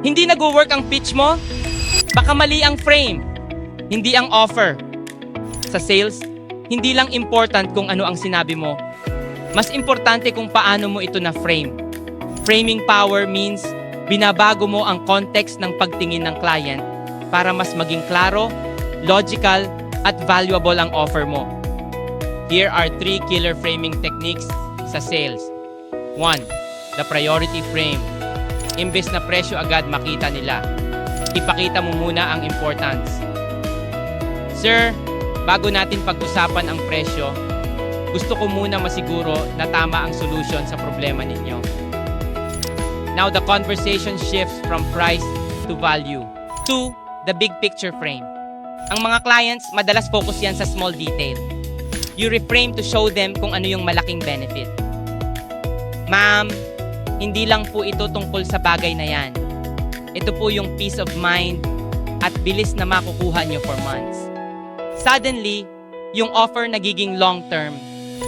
Hindi nag-work ang pitch mo? Baka mali ang frame, hindi ang offer. Sa sales, hindi lang important kung ano ang sinabi mo. Mas importante kung paano mo ito na-frame. Framing power means binabago mo ang context ng pagtingin ng client para mas maging klaro, logical, at valuable ang offer mo. Here are 3 killer framing techniques sa sales. 1. The priority frame. Imbes na presyo agad makita nila, ipakita mo muna ang importance. Sir, bago natin pag-usapan ang presyo, gusto ko muna masiguro na tama ang solution sa problema ninyo. Now the conversation shifts from price to value. 2. The big picture frame. Ang mga clients, madalas focus yan sa small detail. You reframe to show them kung ano yung malaking benefit. Ma'am, hindi lang po ito tungkol sa bagay na yan. Ito po yung peace of mind at bilis na makukuha nyo for months. Suddenly, yung offer nagiging long-term.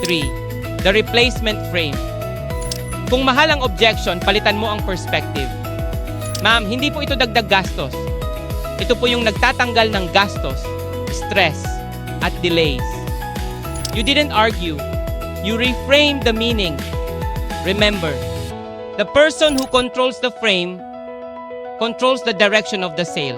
3. The replacement frame. Kung mahal ang objection, palitan mo ang perspective. Ma'am, hindi po ito dagdag gastos. Ito po yung nagtatanggal ng gastos, stress, at delays. You didn't argue. You reframed the meaning. Remember, the person who controls the frame controls the direction of the sale.